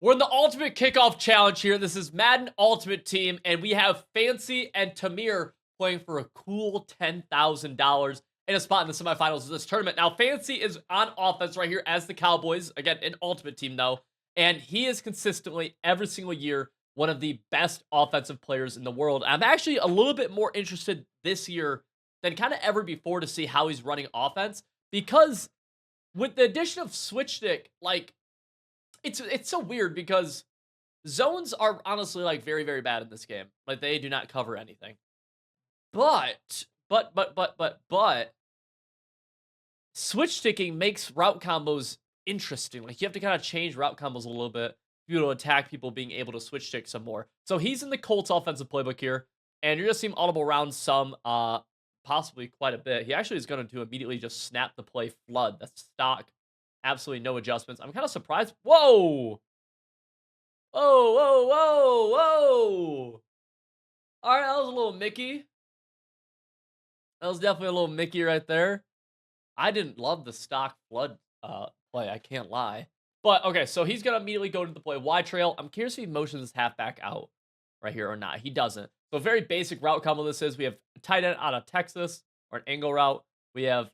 We're in the Ultimate Kickoff Challenge here. This is Madden Ultimate Team, and we have Fancy and Tamir playing for a cool $10,000 in a spot in the semifinals of this tournament. Now, Fancy is on offense right here as the Cowboys, again, an Ultimate Team though, and he is consistently, every single year, one of the best offensive players in the world. I'm actually a little bit more interested this year than kind of ever before to see how he's running offense, because with the addition of Switch Stick, like, it's so weird because zones are honestly like very, very bad in this game. Like they do not cover anything. But switch sticking makes route combos interesting. Like you have to kind of change route combos a little bit to be able to attack people being able to switch stick some more. So he's in the Colts offensive playbook here, and you're gonna see him audible round some possibly quite a bit. He actually is going to immediately just snap the play flood. That's stock. Absolutely no adjustments. I'm kind of surprised. Whoa! Whoa, whoa, whoa, whoa. All right, that was a little Mickey. That was definitely a little Mickey right there. I didn't love the stock flood play, I can't lie. But okay, so he's gonna immediately go to the play Y trail. I'm curious if he motions his halfback out right here or not. He doesn't. So very basic route combo this is. We have tight end out of Texas or an angle route. We have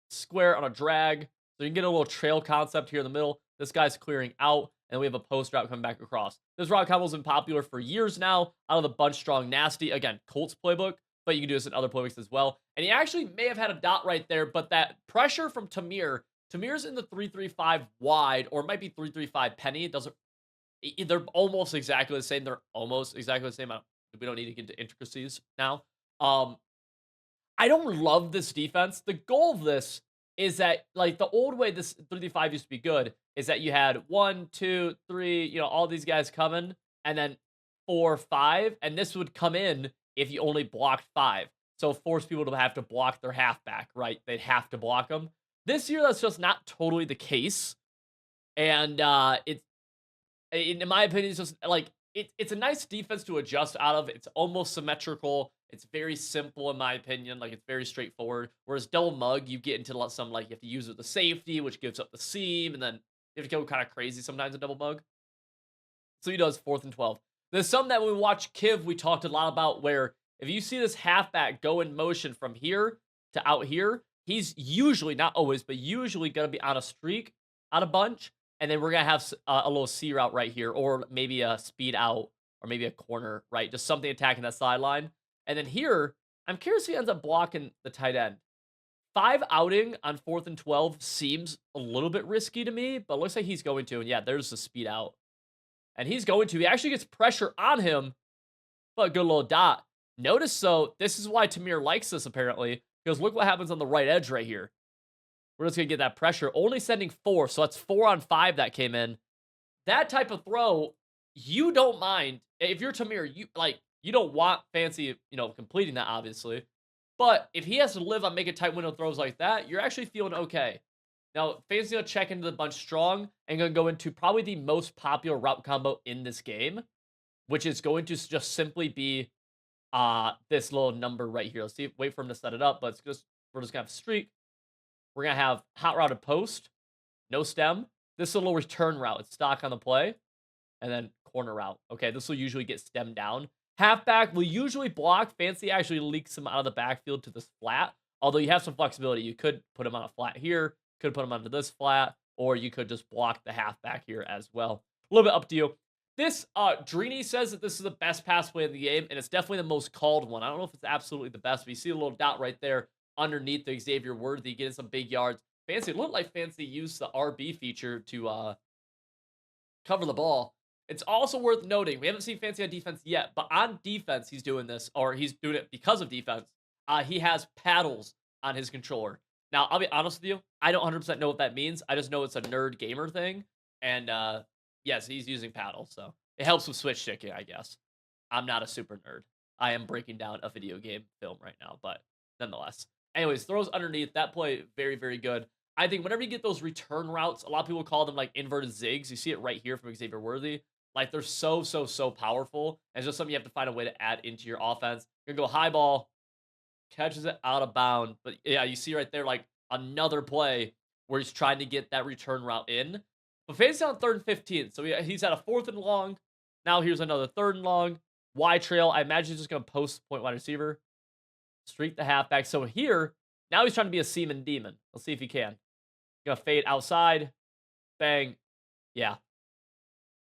square on a drag. So you can get a little trail concept here in the middle. This guy's clearing out, and we have a post route coming back across. This route combo's been popular for years now. Out of the bunch strong nasty. Again, Colts playbook, but you can do this in other playbooks as well. And he actually may have had a dot right there, but that pressure from Tamir's in the 3-3-5 wide, or it might be 3-3-5 penny. It doesn't. They're almost exactly the same. They're almost exactly the same. We don't need to get into intricacies now. I don't love this defense. The goal of this is that, like, the old way this 3-5 used to be good is that you had 1, 2, 3, all these guys coming, and then 4, 5, and this would come in if you only blocked 5. So force people to have to block their halfback, right? They'd have to block them. This year, that's just not totally the case, and it's in my opinion, it's just like it's a nice defense to adjust out of. It's almost symmetrical. It's very simple in my opinion. Like it's very straightforward. Whereas double mug, you get into some like you have to use it with the safety, which gives up the seam, and then you have to go kind of crazy sometimes in double mug. So he does 4th and 12. There's some that when we watch Kiv, we talked a lot about where if you see this halfback go in motion from here to out here, he's usually, not always, but usually going to be on a streak, on a bunch. And then we're going to have a little C route right here, or maybe a speed out, or maybe a corner, right? Just something attacking that sideline. And then here, I'm curious if he ends up blocking the tight end. 5 outing on 4th and 12 seems a little bit risky to me, but looks like he's going to. And yeah, there's the speed out. And he's going to. He actually gets pressure on him, but good little dot. Notice, though, this is why Tamir likes this, apparently, because look what happens on the right edge right here. We're just going to get that pressure. Only sending 4, so that's 4 on 5 that came in. That type of throw, you don't mind. If you're Tamir, you don't want Fancy, completing that, obviously. But if he has to live on making tight window throws like that, you're actually feeling okay. Now, Fancy's going to check into the bunch strong and going to go into probably the most popular route combo in this game, which is going to just simply be this little number right here. Let's see, wait for him to set it up, but we're just going to have streak. We're going to have hot routed post, no stem. This is a little return route. It's stock on the play. And then corner route. Okay, this will usually get stemmed down. Halfback will usually block. Fancy actually leaks him out of the backfield to this flat. Although you have some flexibility. You could put him on a flat here. Could put him onto this flat. Or you could just block the halfback here as well. A little bit up to you. This, Drini says that this is the best pass play in the game. And it's definitely the most called one. I don't know if it's absolutely the best. But you see a little dot right there underneath the Xavier Worthy. Getting some big yards. Fancy, it looked like Fancy used the RB feature to cover the ball. It's also worth noting, we haven't seen Fancy on defense yet, but on defense, he's doing this, or he's doing it because of defense. He has paddles on his controller. Now, I'll be honest with you, I don't 100% know what that means. I just know it's a nerd gamer thing. And yes, he's using paddles, so it helps with switch sticking, I guess. I'm not a super nerd. I am breaking down a video game film right now, but nonetheless. Anyways, throws underneath. That play, very, very good. I think whenever you get those return routes, a lot of people call them like inverted zigs. You see it right here from Xavier Worthy. Like they're so powerful. And it's just something you have to find a way to add into your offense. You're gonna go high ball, catches it out of bound. But yeah, you see right there, like another play where he's trying to get that return route in. But Fancy's on 3rd and 15. So he's at a 4th and long. Now here's another 3rd and long. Y trail. I imagine he's just going to post point wide receiver. Streak the halfback. So here, now he's trying to be a seaman demon. Let's see if he can. Gonna fade outside. Bang. Yeah.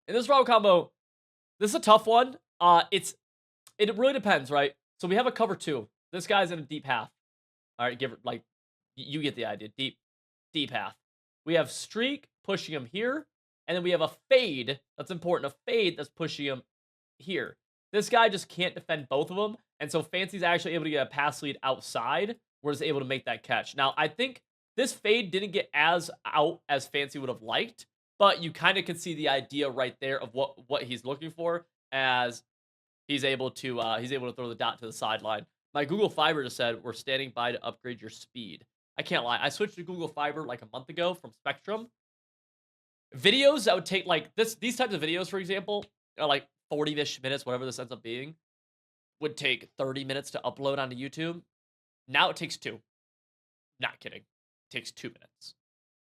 In this route combo, this is a tough one. It really depends, right? So we have a cover 2. This guy's in a deep half. All right, give it like you get the idea. Deep half. We have streak pushing him here, and then we have a fade. That's important. A fade that's pushing him here. This guy just can't defend both of them, and so Fancy's actually able to get a pass lead outside, where he's able to make that catch. Now, I think this fade didn't get as out as Fancy would have liked, but you kind of can see the idea right there of what he's looking for, as he's able to throw the dot to the sideline. My Google Fiber just said we're standing by to upgrade your speed. I can't lie. I switched to Google Fiber like a month ago from Spectrum. Videos that would take like these types of videos, for example, are like 40-ish minutes, whatever this ends up being, would take 30 minutes to upload onto YouTube. Now it takes 2. Not kidding. It takes 2 minutes.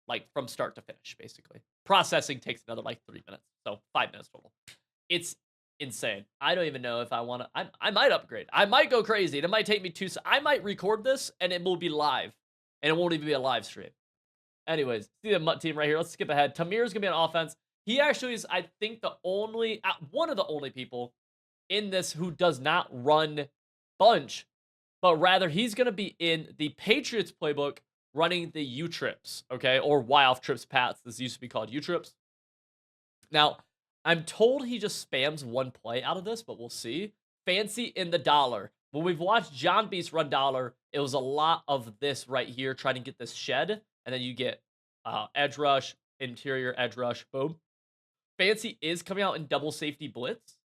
Like from start to finish, basically. Processing takes another like 3 minutes. So 5 minutes total. It's insane. I don't even know if I want to. I might upgrade. I might go crazy. It might take me 2. I might record this and it will be live. And it won't even be a live stream. Anyways, see the Mutt team right here. Let's skip ahead. Tamir's going to be on offense. He actually is, I think, one of the only people in this who does not run bunch, but rather he's going to be in the Patriots playbook running the U-trips, okay? Or Y-off trips Pats. This used to be called U-trips. Now, I'm told he just spams one play out of this, but we'll see. Fancy in the dollar. When we've watched John Beast run dollar, it was a lot of this right here, trying to get this shed, and then you get edge rush, interior edge rush, boom. Fancy is coming out in double safety blitz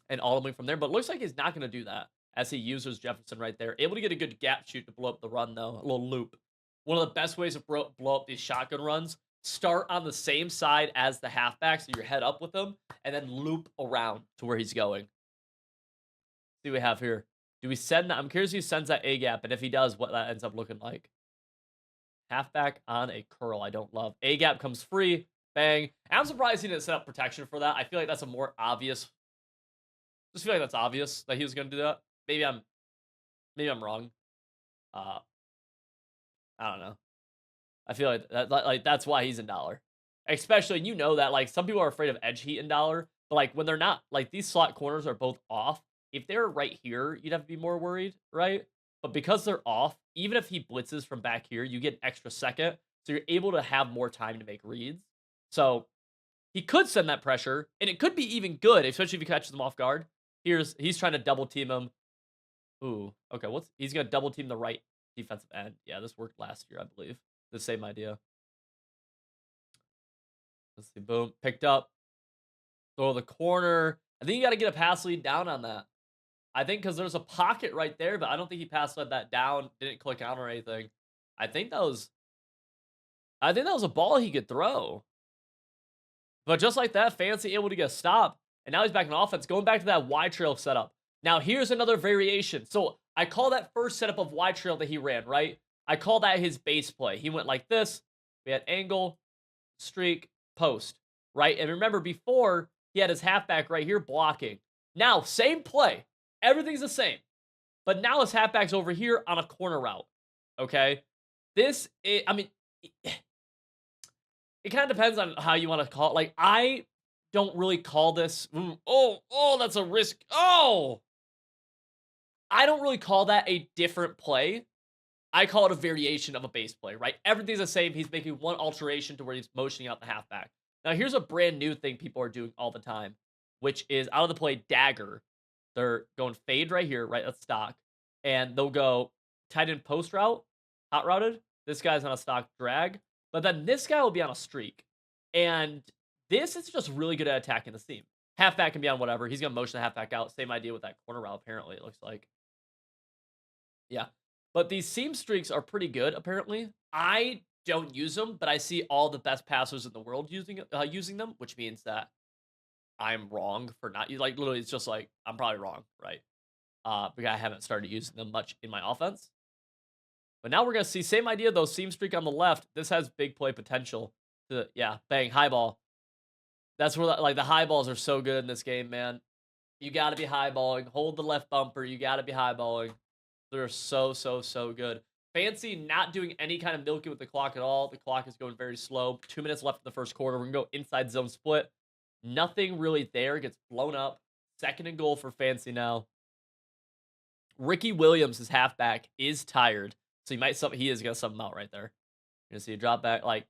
and auditing from there, but it looks like he's not going to do that as he uses Jefferson right there. Able to get a good gap shoot to blow up the run, though. A little loop. One of the best ways to blow up these shotgun runs, start on the same side as the halfback, so you're head up with him, and then loop around to where he's going. See what we have here. Do we send that? I'm curious if he sends that A-gap, and if he does, what that ends up looking like. Halfback on a curl. I don't love. A-gap comes free. Bang. And I'm surprised he didn't set up protection for that. I feel like that's a more obvious. Just feel like that's obvious that he was going to do that. Maybe I'm wrong. I don't know. I feel like that's why he's in dollar. Especially, you know that, like, some people are afraid of edge heat in dollar, but like when they're not, like these slot corners are both off. If they're right here, you'd have to be more worried, right? But because they're off, even if he blitzes from back here, you get an extra second. So you're able to have more time to make reads. So he could send that pressure, and it could be even good, especially if he catches them off guard. He's trying to double team him. Ooh, okay. He's gonna double team the right defensive end. Yeah, this worked last year, I believe. The same idea. Let's see. Boom, picked up. Throw the corner. I think you got to get a pass lead down on that. I think because there's a pocket right there, but I don't think he pass led that down. Didn't click out or anything. I think that was a ball he could throw. But just like that, Fancy able to get a stop. And now he's back in offense, going back to that Y trail setup. Now, here's another variation. So I call that first setup of Y trail that he ran, right? I call that his base play. He went like this. We had angle, streak, post, right? And remember, before, he had his halfback right here blocking. Now, same play. Everything's the same. But now his halfback's over here on a corner route, okay? It kind of depends on how you want to call it. Like, I don't really call this, that's a risk. Oh! I don't really call that a different play. I call it a variation of a base play, right? Everything's the same. He's making one alteration to where he's motioning out the halfback. Now, here's a brand new thing people are doing all the time, which is out of the play dagger. They're going fade right here, right? That's stock. And they'll go tight end post route, hot routed. This guy's on a stock drag. But then this guy will be on a streak. And this is just really good at attacking the seam. Halfback can be on whatever. He's going to motion the halfback out. Same idea with that corner route, apparently, it looks like. Yeah. But these seam streaks are pretty good, apparently. I don't use them, but I see all the best passers in the world using them, which means that I'm wrong for not using. Like, literally, it's just like, I'm probably wrong, right? Because I haven't started using them much in my offense. But now we're going to see, same idea, though, seam streak on the left. This has big play potential. Yeah, bang, high ball. That's where, like, the high balls are so good in this game, man. You gotta be highballing. Hold the left bumper. You gotta be highballing. They're so, so, so good. Fancy not doing any kind of milking with the clock at all. The clock is going very slow. 2 minutes left in the first quarter. We're gonna go inside zone split. Nothing really there. Gets blown up. Second and goal for Fancy now. Ricky Williams, his halfback, is tired. So he is gonna sub him out right there. You're gonna see a drop back. Like,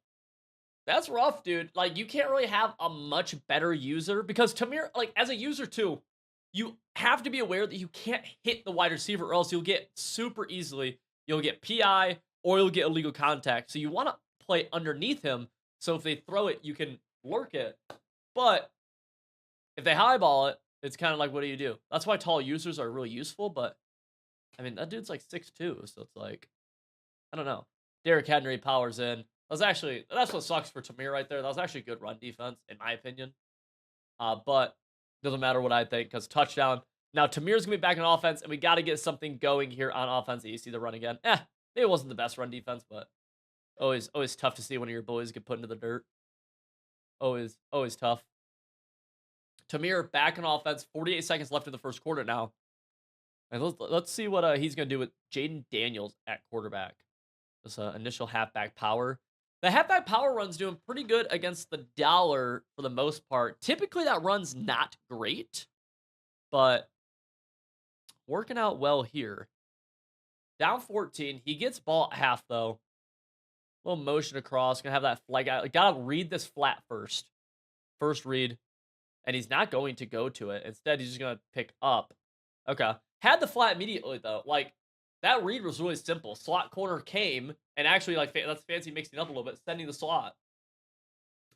that's rough, dude. Like, you can't really have a much better user because Tamir, like, as a user too, you have to be aware that you can't hit the wide receiver or else you'll get super easily, you'll get PI or you'll get illegal contact. So you want to play underneath him. So if they throw it, you can lurk it. But if they highball it, it's kind of like, what do you do? That's why tall users are really useful. But I mean, that dude's like 6'2", so it's like, I don't know. Derrick Henry powers in. That's what sucks for Tamir right there. That was actually good run defense, in my opinion. But doesn't matter what I think because touchdown. Now Tamir's gonna be back in offense, and we got to get something going here on offense. You see the run again. Maybe it wasn't the best run defense, but always tough to see one of your boys get put into the dirt. Always tough. Tamir back in offense. 48 seconds left in the first quarter now. And let's see what he's gonna do with Jaden Daniels at quarterback. This initial halfback power. The halfback power run's doing pretty good against the dollar for the most part. Typically, that run's not great, but working out well here. Down 14. He gets ball at half, though. Little motion across. Gonna have that flag out. Gotta read this flat first. First read. And he's not going to go to it. Instead, he's just gonna pick up. Okay. Had the flat immediately, though. Like, that read was really simple. Slot corner came, and actually, like, that's Fancy mixing up a little bit, sending the slot.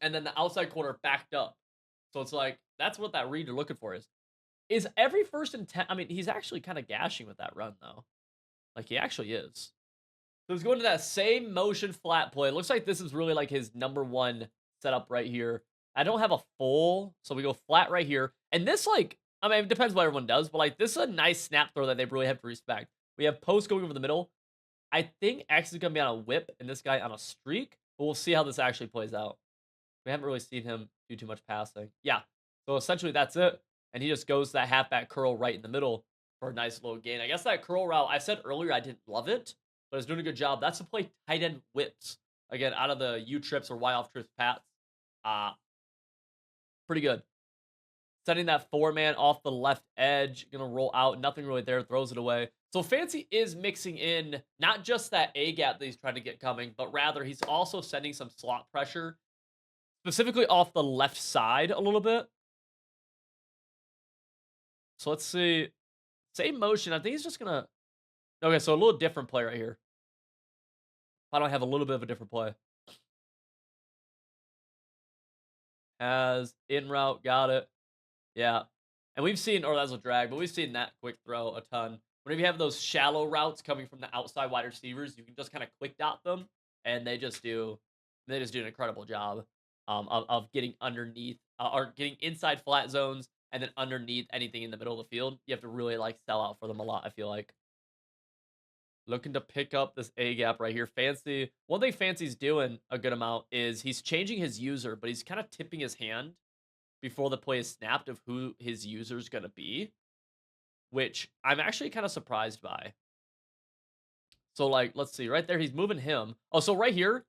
And then the outside corner backed up. So it's like, that's what that read you're looking for is. Is every first and 10, I mean, he's actually kind of gashing with that run, though. Like, he actually is. So he's going to that same motion flat play. It looks like this is really, like, his number one setup right here. I don't have a full, so we go flat right here. And this, like, I mean, it depends what everyone does, but, like, this is a nice snap throw that they really have to respect. We have post going over the middle. I think X is going to be on a whip and this guy on a streak, but we'll see how this actually plays out. We haven't really seen him do too much passing. Yeah, so essentially that's it. And he just goes that halfback curl right in the middle for a nice little gain. I guess that curl route, I said earlier I didn't love it, but it's doing a good job. That's to play tight end whips. Again, out of the U trips or Y off trips Pats. Pretty good. Setting that 4-man off the left edge. Gonna roll out. Nothing really there. Throws it away. So Fancy is mixing in not just that A gap that he's trying to get coming, but rather he's also sending some slot pressure, specifically off the left side a little bit. So let's see. Same motion. I think he's just gonna. Okay, so a little different play right here. I don't have a little bit of a different play. As in route, got it. Yeah. And we've seen, or that's a drag, but we've seen that quick throw a ton. Whenever you have those shallow routes coming from the outside wide receivers, you can just kind of quick dot them, and they just do an incredible job of getting underneath or getting inside flat zones and then underneath anything in the middle of the field. You have to really like sell out for them a lot, I feel like. Looking to pick up this A gap right here. Fancy. One thing Fancy's doing a good amount is he's changing his user, but he's kind of tipping his hand before the play is snapped of who his user is going to be, which I'm actually kind of surprised by. So, like, let's see. Right there, he's moving him. Oh, so right here,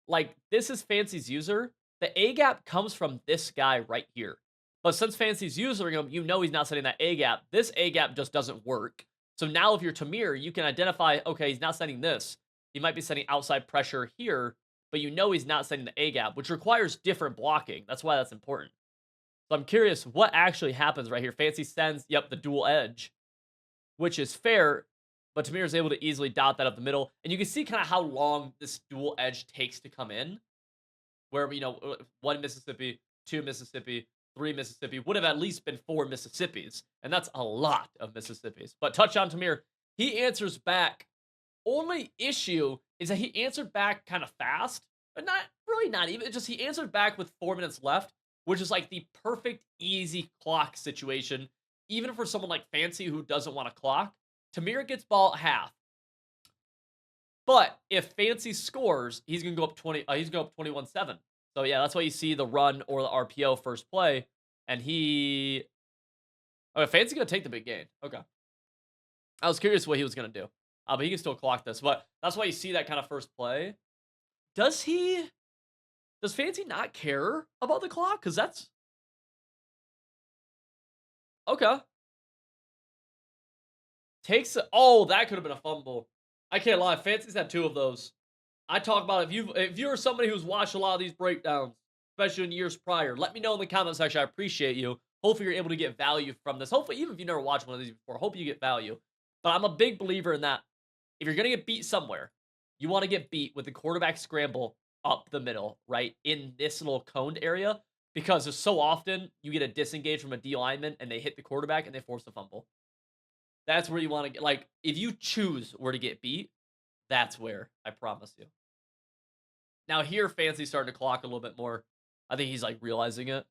like, this is Fancy's user. The A gap comes from this guy right here. But since Fancy's using him, you know he's not setting that A gap. This A gap just doesn't work. So now if you're Tamir, you can identify, okay, he's not setting this. He might be setting outside pressure here, but you know he's not setting the A gap, which requires different blocking. That's why that's important. So I'm curious what actually happens right here. Fancy sends, yep, the dual edge, which is fair, but Tamir is able to easily dot that up the middle. And you can see kind of how long this dual edge takes to come in, where, you know, 1 Mississippi, 2 Mississippi, 3 Mississippi would have at least been 4 Mississippis. And that's a lot of Mississippis. But touchdown Tamir, he answers back. Only issue is that he answered back kind of fast, but not even. It's just he answered back with 4 minutes left, which is like the perfect easy clock situation, even for someone like Fancy who doesn't want to clock. Tamir gets ball at half. But if Fancy scores, he's gonna go up 21-7. So yeah, that's why you see the run or the RPO first play, and he. Okay, Fancy gonna take the big gain. Okay, I was curious what he was gonna do. But he can still clock this. But that's why you see that kind of first play. Does he? Does Fancy not care about the clock? Because that's okay. Takes it. Oh, that could have been a fumble. I can't lie. Fancy's had two of those. I talk about it. If you're somebody who's watched a lot of these breakdowns, especially in years prior, let me know in the comment section. I appreciate you. Hopefully you're able to get value from this. Hopefully, even if you never watched one of these before, hope you get value. But I'm a big believer in that. If you're gonna get beat somewhere, you want to get beat with the quarterback scramble up the middle, right? In this little coned area. Because there's so often you get a disengage from a D lineman and they hit the quarterback and they force a fumble. That's where you want to get, like, if you choose where to get beat, that's where, I promise you. Now here, Fancy's starting to clock a little bit more. I think he's, like, realizing it.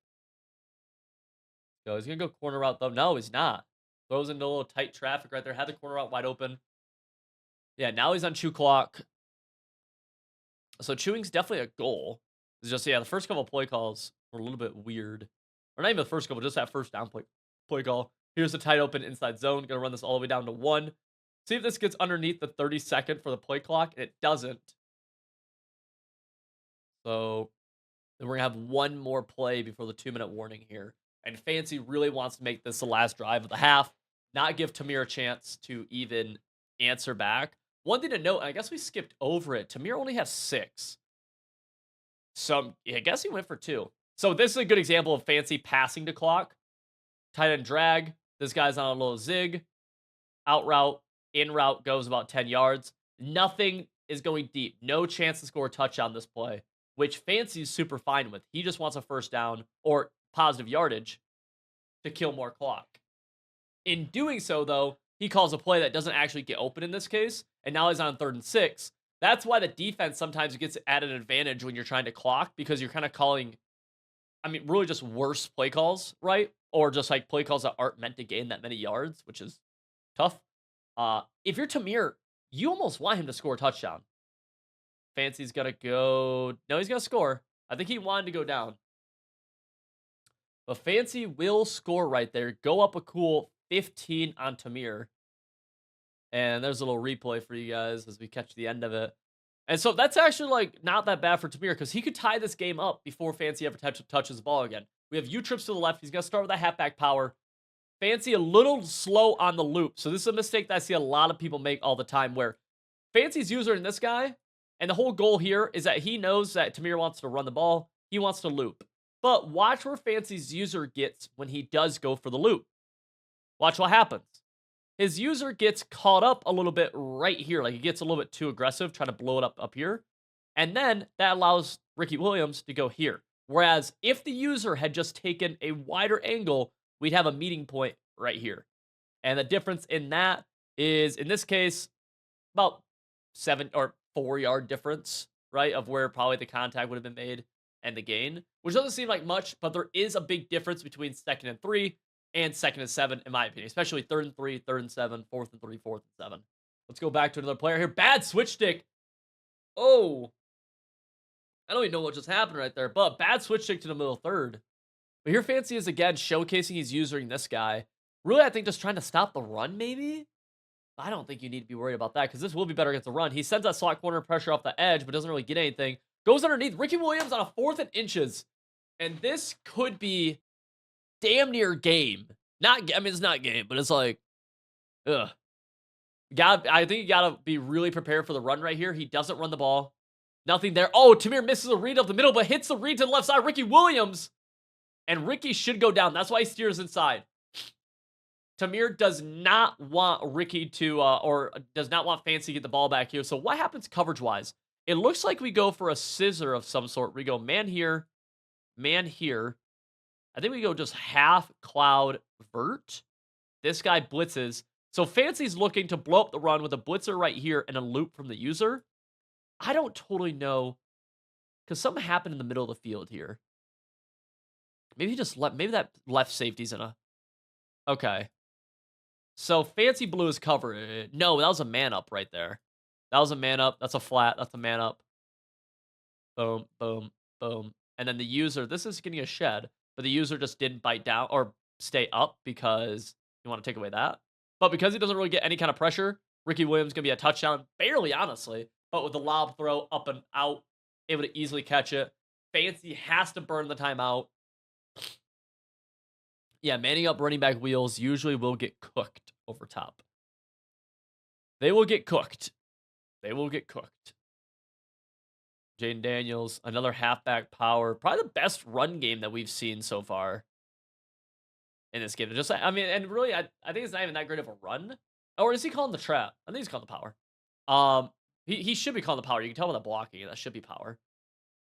So he's gonna go corner route, though. No, he's not. Throws into a little tight traffic right there. Had the corner route wide open. Yeah, now he's on chew clock. So chewing's definitely a goal. It's just, yeah, the first couple of play calls were a little bit weird. Or not even the first couple, just that first down play call. Here's the tight open inside zone. Gonna run this all the way down to 1. See if this gets underneath the 30-second for the play clock. And it doesn't. So then we're gonna have one more play before the 2-minute warning here. And Fancy really wants to make this the last drive of the half, not give Tamir a chance to even answer back. One thing to note, I guess we skipped over it. Tamir only has 6. So I guess he went for 2. So this is a good example of Fancy passing to clock. Tight end drag. This guy's on a little zig. Out route, in route goes about 10 yards. Nothing is going deep. No chance to score a touchdown this play, which Fancy's super fine with. He just wants a first down or positive yardage to kill more clock. In doing so, though, he calls a play that doesn't actually get open in this case, and now he's on 3rd and 6. That's why the defense sometimes gets at an advantage when you're trying to clock, because you're kind of calling, I mean, really just worse play calls, right? Or just like play calls that aren't meant to gain that many yards, which is tough. If you're Tamir, you almost want him to score a touchdown. Fancy's gonna go. No, he's gonna score. I think he wanted to go down. But Fancy will score right there. Go up a cool 15 on Tamir. And there's a little replay for you guys as we catch the end of it. And so that's actually, like, not that bad for Tamir, because he could tie this game up before Fancy ever touches the ball again. We have U-trips to the left. He's going to start with that halfback power. Fancy a little slow on the loop. So this is a mistake that I see a lot of people make all the time, where Fancy's user in this guy, and the whole goal here is that he knows that Tamir wants to run the ball. He wants to loop. But watch where Fancy's user gets when he does go for the loop. Watch what happens. His user gets caught up a little bit right here. Like, he gets a little bit too aggressive, trying to blow it up here. And then that allows Ricky Williams to go here. Whereas if the user had just taken a wider angle, we'd have a meeting point right here. And the difference in that is, in this case, about 7 or 4 yard difference, right? Of where probably the contact would have been made and the gain, which doesn't seem like much, but there is a big difference between 2nd and 3 and 2nd and 7, in my opinion, especially 3rd and 3, 3rd and 7, 4th and 3, 4th and 7. Let's go back to another player here. Bad switch stick. Oh, I don't even know what just happened right there, but bad switch stick to the middle third. But here Fancy is again showcasing he's using this guy. Really, I think just trying to stop the run, maybe? I don't think you need to be worried about that, because this will be better against the run. He sends that slot corner pressure off the edge, but doesn't really get anything. Goes underneath. Ricky Williams on a 4th and inches. And this could be damn near game. I mean, it's not game, but it's like, ugh. I think you gotta be really prepared for the run right here. He doesn't run the ball. Nothing there. Oh, Tamir misses a read up the middle, but hits the read to the left side. Ricky Williams. And Ricky should go down. That's why he steers inside. Tamir does not want Ricky to, or does not want Fancy to get the ball back here. So what happens coverage-wise? It looks like we go for a scissor of some sort. We go man here, man here. I think we go just half cloud vert. This guy blitzes. So Fancy's looking to blow up the run with a blitzer right here and a loop from the user. I don't totally know, because something happened in the middle of the field here. Maybe he just maybe that left safety's in a. Okay. So Fancy blew his cover. No, that was a man up right there. That was a man up. That's a flat. That's a man up. Boom, boom, boom. and then the user, this is getting a shed, but the user just didn't bite down or stay up because you want to take away that. But because he doesn't really get any kind of pressure, Ricky Williams gonna be a touchdown, barely honestly, but with the lob throw up and out, able to easily catch it. Fancy has to burn the timeout. Yeah, manning up running back wheels usually will get cooked over top. They will get cooked. They will get cooked. Jaden Daniels, another halfback power. Probably the best run game that we've seen so far in this game. Just, I mean, and really, I think it's not even that great of a run. Or is he calling the trap? I think he's calling the power. He should be calling the power. You can tell by the blocking, and that should be power.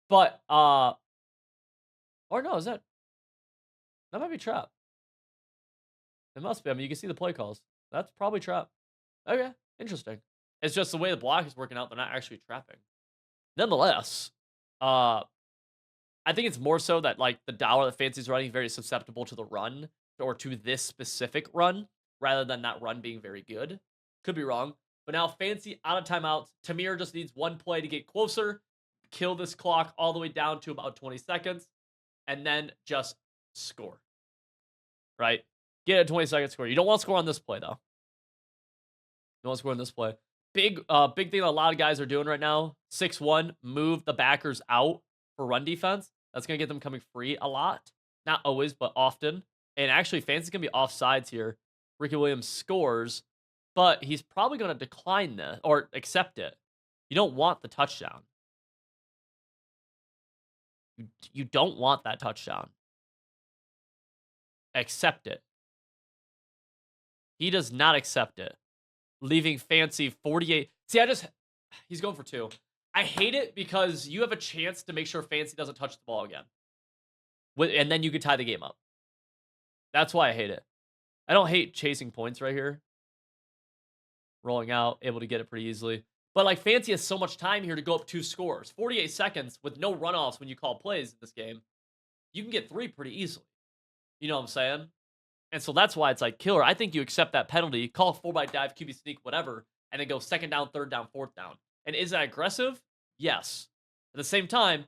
But, or no, is that might be trap. It must be. I mean, you can see the play calls. That's probably trap. Okay, interesting. It's just the way the block is working out. They're not actually trapping. Nonetheless, I think it's more so that like the dollar that Fancy's running very susceptible to the run or to this specific run rather than that run being very good. Could be wrong. But now Fancy out of timeouts. Tamir just needs one play to get closer, kill this clock all the way down to about 20 seconds, and then just score. Right? Get a 20-second score. You don't want to score on this play, though. You don't want to score on this play. Big thing that a lot of guys are doing right now. 6-1, move the backers out for run defense. That's going to get them coming free a lot. Not always, but often. And actually, Fancy's going to be offsides here. Ricky Williams scores, but he's probably going to decline this or accept it. You don't want the touchdown. You don't want that touchdown. Accept it. He does not accept it. Leaving Fancy 48. See, he's going for 2. I hate it because you have a chance to make sure Fancy doesn't touch the ball again. And then you could tie the game up. That's why I hate it. I don't hate chasing points right here. Rolling out, able to get it pretty easily. But like Fancy has so much time here to go up 2 scores. 48 seconds with no runoffs when you call plays in this game. You can get 3 pretty easily. You know what I'm saying? And so that's why it's like killer. I think you accept that penalty, call a 4-by dive, QB sneak, whatever, and then go 2nd down, 3rd down, 4th down. And is that aggressive? Yes. At the same time,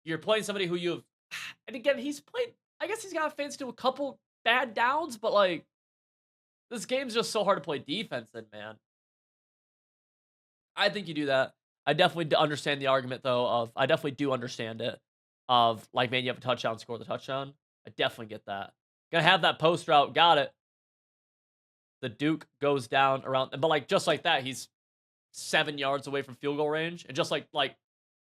you're playing somebody who you have, and again, he's played, I guess he's got a Fancy to a couple bad downs, but like, this game's just so hard to play defense in, man. I think you do that. I definitely understand the argument, though, I definitely do understand it, of like, man, you have a touchdown, score the touchdown. I definitely get that. Gonna have that post route. Got it. The Duke goes down around, but like just like that, he's 7 yards away from field goal range. And just like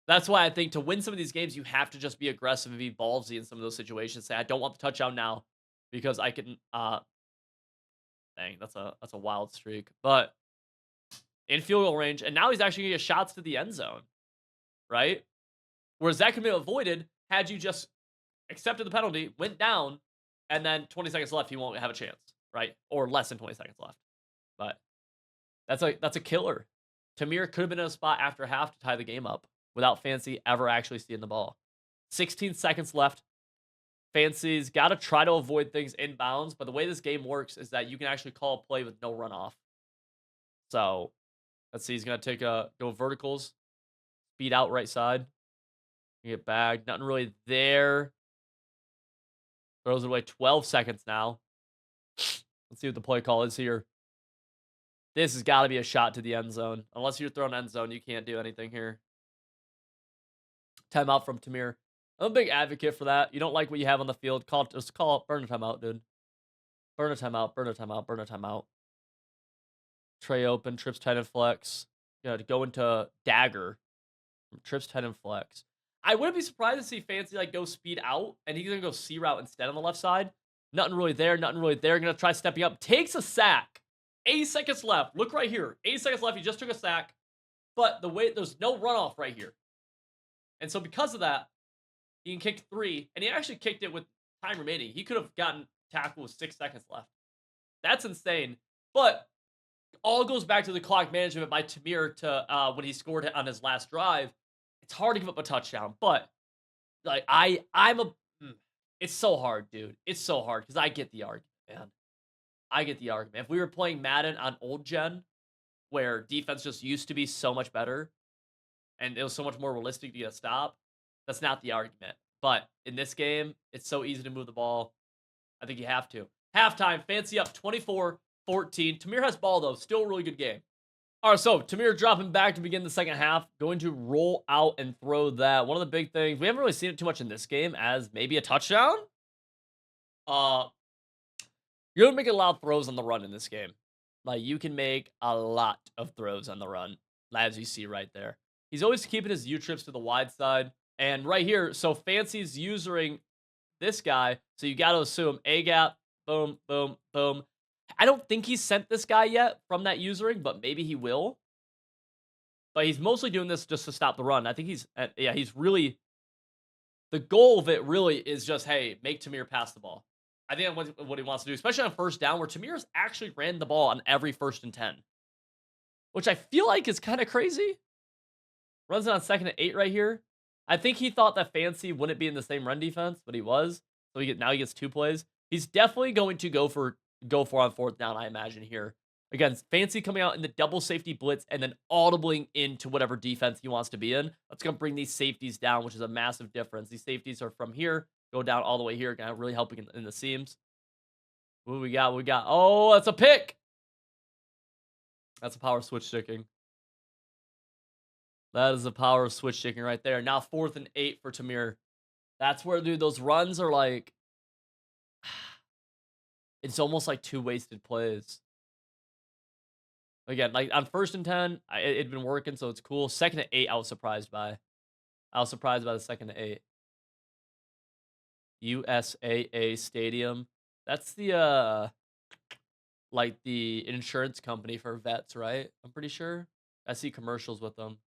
that's why I think to win some of these games, you have to just be aggressive and be ballsy in some of those situations. Say, I don't want the touchdown now because I can. Dang, that's a wild streak. But in field goal range, and now he's actually gonna get shots to the end zone, right? Whereas that could be avoided had you just accepted the penalty, went down. And then 20 seconds left, he won't have a chance, right? Or less than 20 seconds left. But that's a killer. Tamir could have been in a spot after half to tie the game up without Fancy ever actually seeing the ball. 16 seconds left. Fancy's got to try to avoid things inbounds, but the way this game works is that you can actually call a play with no runoff. So let's see. He's going to go verticals, speed out right side. Get back. Nothing really there. Throws it away 12 seconds now. Let's see what the play call is here. This has got to be a shot to the end zone. Unless you're throwing end zone, you can't do anything here. Timeout from Tamir. I'm a big advocate for that. You don't like what you have on the field, just call it. Burn a timeout, dude. Burn a timeout, burn a timeout, burn a timeout. Tray open, trips tight and flex. To go into dagger. Trips tight and flex. I wouldn't be surprised to see Fancy like go speed out, and he's gonna go C route instead on the left side. Nothing really there. Nothing really there. Gonna try stepping up. Takes a sack. 8 seconds left. Look right here. 8 seconds left. He just took a sack, but there's no runoff right here, and so because of that, he can kick 3, and he actually kicked it with time remaining. He could have gotten tackled with 6 seconds left. That's insane. But all goes back to the clock management by Tamir to when he scored on his last drive. It's hard to give up a touchdown, but like it's so hard, dude. It's so hard because I get the argument, man. I get the argument. If we were playing Madden on old gen, where defense just used to be so much better, and it was so much more realistic to get a stop, that's not the argument. But in this game, it's so easy to move the ball. I think you have to. Halftime, Fancy up 24-14. Tamir has ball, though. Still a really good game. All right, so Tamir dropping back to begin the second half. Going to roll out and throw that. One of the big things, we haven't really seen it too much in this game as maybe a touchdown. Uh, you're gonna make a lot of throws on the run in this game. Like, you can make a lot of throws on the run, as you see right there. He's always keeping his U-trips to the wide side. And right here, so Fancy's using this guy, so you got to assume A-gap, boom, boom, boom. I don't think he's sent this guy yet from that usering, but maybe he will. But he's mostly doing this just to stop the run. I think he's really, the goal of it really is just, hey, make Tamir pass the ball. I think that's what he wants to do, especially on first down, where Tamir's actually ran the ball on every 1st and 10, which I feel like is kind of crazy. Runs it on 2nd and 8 right here. I think he thought that Fancy wouldn't be in the same run defense, but he was. So now he gets 2 plays. He's definitely going to go for on 4th down, I imagine here. Again, Fancy coming out in the double safety blitz and then audibling into whatever defense he wants to be in. That's going to bring these safeties down, which is a massive difference. These safeties are from here, go down all the way here, kind of really helping in the seams. What we got? Oh, that's a pick. That's a power switch sticking. That is the power of switch sticking right there. Now 4th and 8 for Tamir. That's where, dude, those runs are like, it's almost like 2 wasted plays. Again, like on 1st and 10, it'd been working, so it's cool. 2nd and 8, I was surprised by. The 2nd and 8. USAA Stadium. That's the like the insurance company for vets, right? I'm pretty sure. I see commercials with them.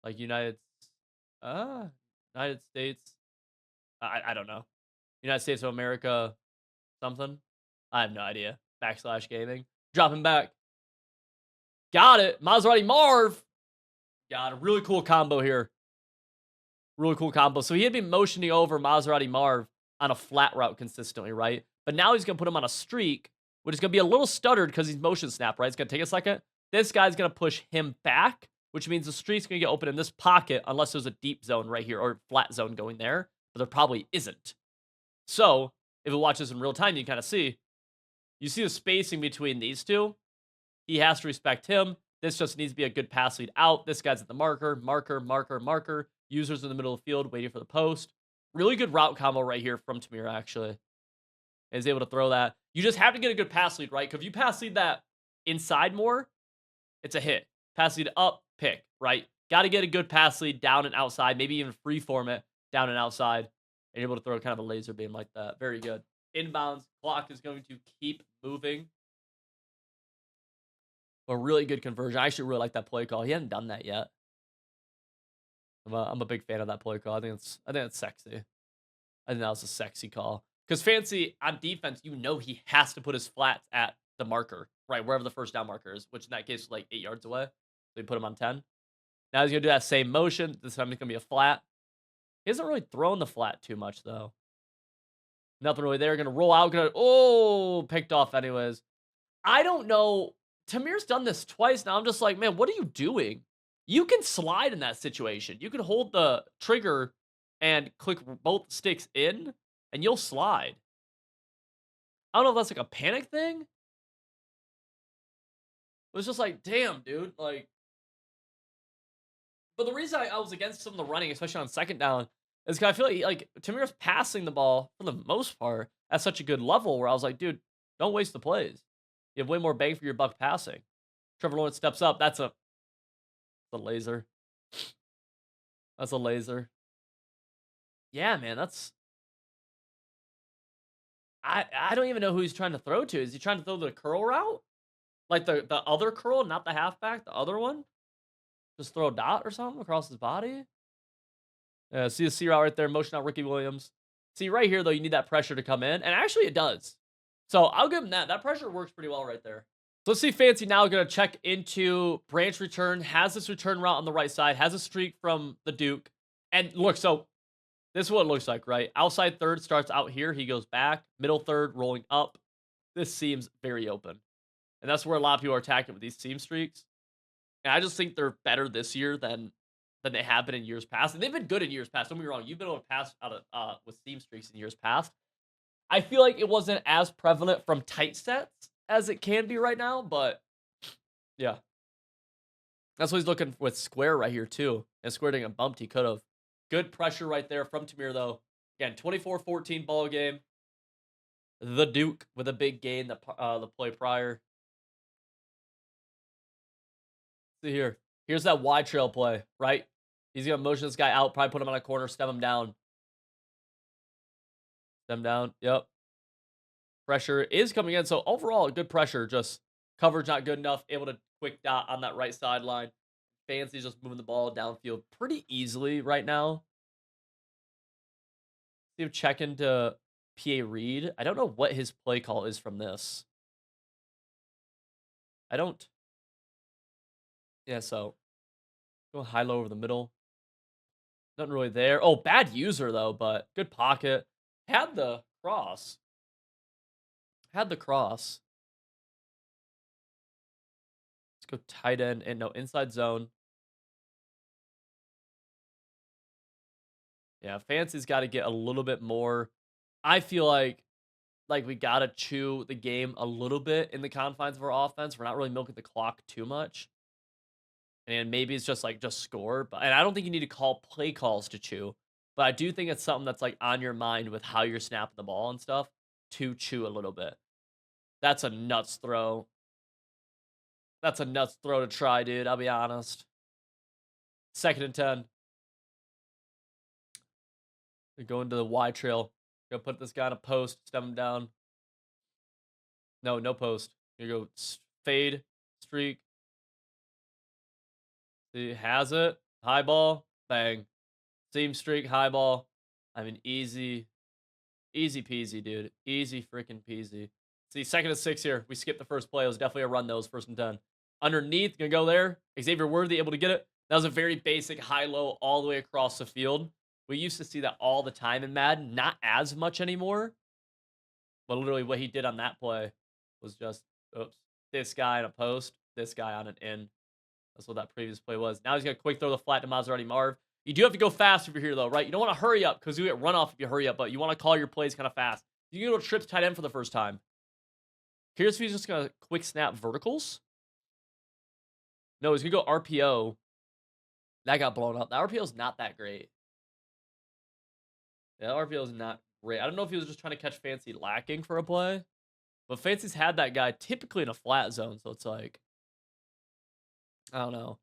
Like United States. I don't know. United States of America something. I have no idea. / gaming. Dropping back. Got it. Maserati Marv. Got a really cool combo here. Really cool combo. So he had been motioning over Maserati Marv on a flat route consistently, right? But now he's going to put him on a streak, which is going to be a little stuttered because he's motion snap, right? It's going to take a second. This guy's going to push him back, which means the streak's going to get open in this pocket unless there's a deep zone right here or flat zone going there, but there probably isn't. So if you watch this in real time, you kind of see, you see the spacing between these two. He has to respect him. This just needs to be a good pass lead out. This guy's at the marker. Users in the middle of the field waiting for the post. Really good route combo right here from Tamir, actually. Is able to throw that. You just have to get a good pass lead, right? Because if you pass lead that inside more, it's a hit. Pass lead up, pick, right? Got to get a good pass lead down and outside, maybe even free form it down and outside, and able to throw kind of a laser beam like that. Very good. Inbounds, clock is going to keep moving. A really good conversion. I actually really like that play call. He hadn't done that yet. I'm a big fan of that play call. I think it's sexy. I think that was a sexy call. Because Fancy, on defense, you know he has to put his flats at the marker, right? Wherever the 1st down marker is, which in that case is like 8 yards away. So you put him on 10. Now he's going to do that same motion. This time it's going to be a flat. He hasn't really thrown the flat too much, though. Nothing really there. Going to roll out. Picked off anyways. I don't know. Tamir's done this twice now. I'm just like, man, what are you doing? You can slide in that situation. You can hold the trigger and click both sticks in, and you'll slide. I don't know if that's like a panic thing. It was just like, damn, dude. Like, but the reason I was against some of the running, especially on 2nd down, is because I feel like Tamir's passing the ball for the most part at such a good level where I was like, dude, don't waste the plays. You have way more bang for your buck passing. Trevor Lawrence steps up. That's a laser. That's a laser. Yeah, man, that's... I don't even know who he's trying to throw to. Is he trying to throw the curl route? Like the other curl, not the halfback, the other one? Just throw a dot or something across his body? Yeah, see the C route right there, motion out Ricky Williams. See, right here, though, you need that pressure to come in, and actually it does. So I'll give him that. That pressure works pretty well right there. So let's see Fancy now going to check into branch return. Has this return route on the right side. Has a streak from the Duke. And look, so this is what it looks like, right? Outside third starts out here. He goes back. Middle third rolling up. This seems very open. And that's where a lot of people are attacking with these seam streaks. And I just think they're better this year than than they have been in years past. And they've been good in years past. Don't be wrong. You've been able to pass out of with seam streaks in years past. I feel like it wasn't as prevalent from tight sets as it can be right now, but yeah. That's what he's looking with Square right here, too. And Square didn't get bumped. He could have. Good pressure right there from Tamir, though. Again, 24-14 ball game. The Duke with a big gain the play prior. See here. Here's that wide trail play, right? He's going to motion this guy out, probably put him on a corner, stem him down. Stem down. Yep. Pressure is coming in. So overall, good pressure. Just coverage not good enough. Able to quick dot on that right sideline. Fancy's just moving the ball downfield pretty easily right now. See him check into PA Reed. I don't know what his play call is from this. I don't. Yeah, so go high-low over the middle. Nothing really there. Oh, bad user, though, but good pocket. Had the cross. Had the cross. Let's go tight end and no inside zone. Yeah, Fancy's got to get a little bit more. I feel like we got to chew the game a little bit in the confines of our offense. We're not really milking the clock too much. And maybe it's just score. But and I don't think you need to call play calls to chew. But I do think it's something that's like on your mind with how you're snapping the ball and stuff to chew a little bit. That's a nuts throw. That's a nuts throw to try, dude. I'll be honest. 2nd and 10. They're going to the Y trail. Gonna put this guy in a post, stem him down. No post. You go fade, streak. He has it. High ball, bang. Seam streak, high ball. I mean, easy peasy, dude. Easy freaking peasy. See, 2nd and 6 here. We skipped the first play. It was definitely a run, though. 1st and 10. Underneath, gonna go there. Xavier Worthy able to get it. That was a very basic high-low all the way across the field. We used to see that all the time in Madden. Not as much anymore. But literally what he did on that play was just, oops, this guy in a post, this guy on an in. That's what that previous play was. Now he's going to quick throw the flat to Maserati Marv. You do have to go fast if you're here, though, right? You don't want to hurry up because you get run off if you hurry up, but you want to call your plays kind of fast. You can go trips tight end for the first time. Curious if he's just going to quick snap verticals. No, he's going to go RPO. That got blown up. The RPO is not that great. Yeah, RPO is not great. I don't know if he was just trying to catch Fancy lacking for a play, but Fancy's had that guy typically in a flat zone, so it's like, I don't know.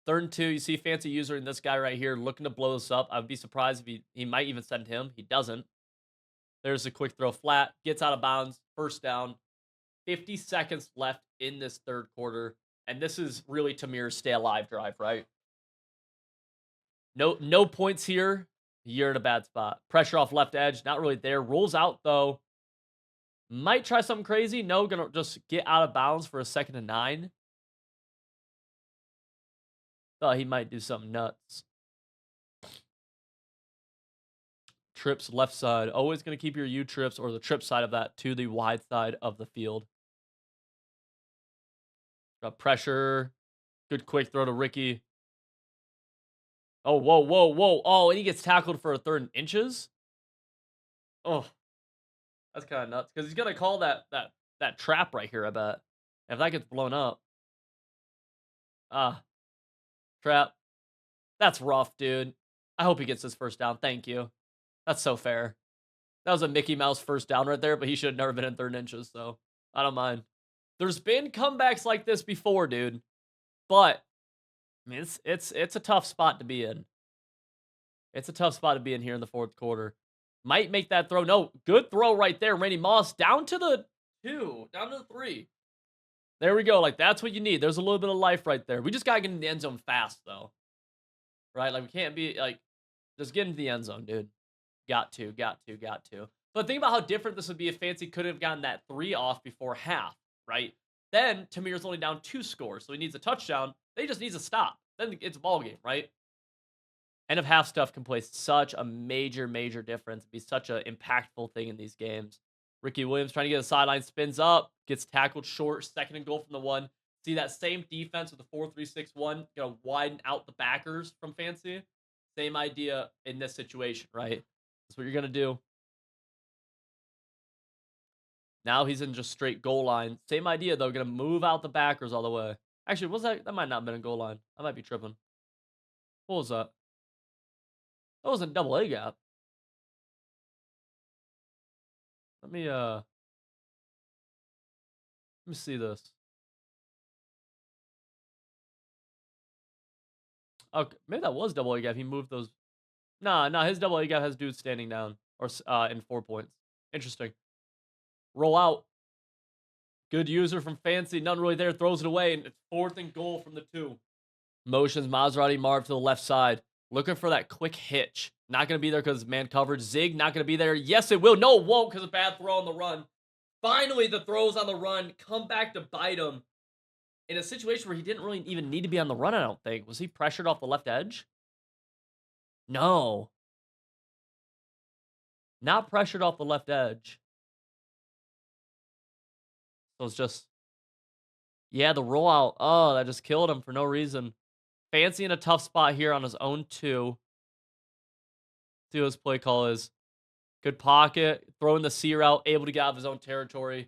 3rd and 2, you see Fancy user in this guy right here looking to blow this up. I would be surprised if he might even send him. He doesn't. There's a quick throw flat, gets out of bounds, 1st down. 50 seconds left in this 3rd quarter, and this is really Tamir's stay alive drive, right? No points here. You're in a bad spot. Pressure off left edge, not really there. Rolls out, though. Might try something crazy. No, gonna just get out of bounds for a 2nd and 9. Thought he might do something nuts. Trips left side. Always going to keep your U trips or the trip side of that to the wide side of the field. Got pressure. Good quick throw to Ricky. Oh, whoa. Oh, and he gets tackled for a 3rd and inches. Oh, that's kind of nuts because he's going to call that trap right here, I bet. If that gets blown up. Trap. That's rough, dude. I hope he gets his 1st down. Thank you. That's so fair. That was a Mickey Mouse 1st down right there, but he should have never been in 3rd inches, so I don't mind. There's been comebacks like this before, dude. But I mean, it's a tough spot to be in. It's a tough spot to be in here in the 4th quarter. Might make that throw. No, good throw right there. Randy Moss down to the 2, down to the 3. There we go. Like, that's what you need. There's a little bit of life right there. We just got to get in the end zone fast, though. Right? Like, we can't be, like, just get into the end zone, dude. Got to. But think about how different this would be if Fancy could have gotten that 3 off before half, right? Then Tamir's only down 2 scores, so he needs a touchdown. Then he just needs a stop. Then it's a ball game, right? End of half stuff can play such a major difference. Be such an impactful thing in these games. Ricky Williams trying to get a sideline, spins up, gets tackled short, 2nd and goal from the 1. See that same defense with the 4-3-6-1, gonna widen out the backers from Fancy. Same idea in this situation, right? That's what you're gonna do. Now he's in just straight goal line. Same idea though, gonna move out the backers all the way. Actually, was that might not have been a goal line. I might be tripping. What was that? That wasn't double A gap. Let me see this. Okay, maybe that was double A gap. He moved those. Nah, his double A gap has dudes standing down or in 4 points. Interesting. Roll out. Good user from Fancy. None really there. Throws it away, and it's 4th and goal from the 2. Motions Maserati Marv to the left side. Looking for that quick hitch. Not going to be there because man coverage. Zig not going to be there. Yes, it will. No, it won't because of bad throw on the run. Finally, the throws on the run come back to bite him in a situation where he didn't really even need to be on the run, I don't think. Was he pressured off the left edge? No. Not pressured off the left edge. So it's just, yeah, the rollout. Oh, that just killed him for no reason. Fancy in a tough spot here on his own 2. See what his play call is. Good pocket, throwing the C route, able to get out of his own territory.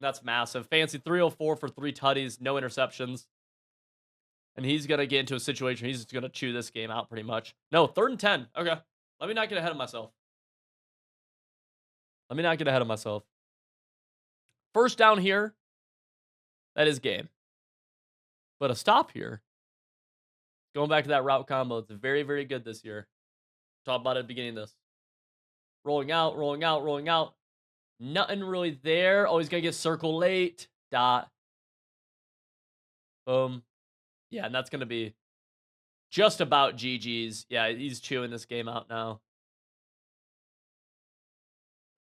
That's massive. Fancy 304 for 3 tutties, no interceptions. And he's going to get into a situation he's just going to chew this game out pretty much. No, 3rd and 10. Okay. Let me not get ahead of myself. First down here. That is game. But a stop here. Going back to that route combo. It's very, very good this year. Talk about it at the beginning of this. Rolling out. Nothing really there. Oh, he's going to get circle late. Dot. Boom. Yeah, and that's going to be just about GG's. Yeah, he's chewing this game out now.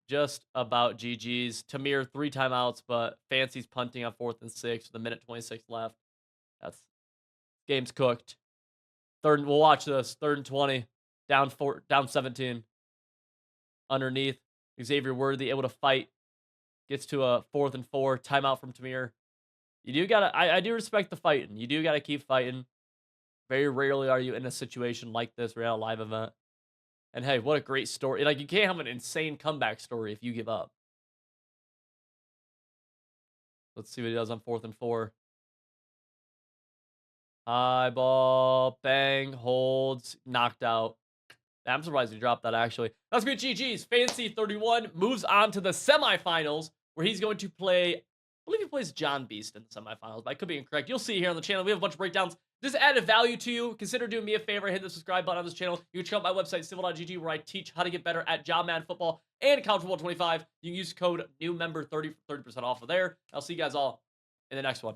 Just about GG's. Tamir, 3 timeouts, but Fancy's punting on 4th and 6 with 1:26 left. That's game's cooked. We'll watch this. 3rd and 20. Down 17. Underneath. Xavier Worthy able to fight. Gets to a 4th and 4. Timeout from Tamir. You do gotta, I do respect the fighting. You do gotta keep fighting. Very rarely are you in a situation like this where you're at a live event. And hey, what a great story. Like, you can't have an insane comeback story if you give up. Let's see what he does on 4th and 4. High ball, bang, holds, knocked out. I'm surprised he dropped that, actually. That's good GG's. Fancy 31 moves on to the semifinals, where he's going to play, I believe he plays John Beast in the semifinals, but I could be incorrect. You'll see here on the channel. We have a bunch of breakdowns. This added value to you. Consider doing me a favor. Hit the subscribe button on this channel. You can check out my website, civil.gg, where I teach how to get better at job Madden Football and College Football 25. You can use code NEWMEMBER30 for 30% off of there. I'll see you guys all in the next one.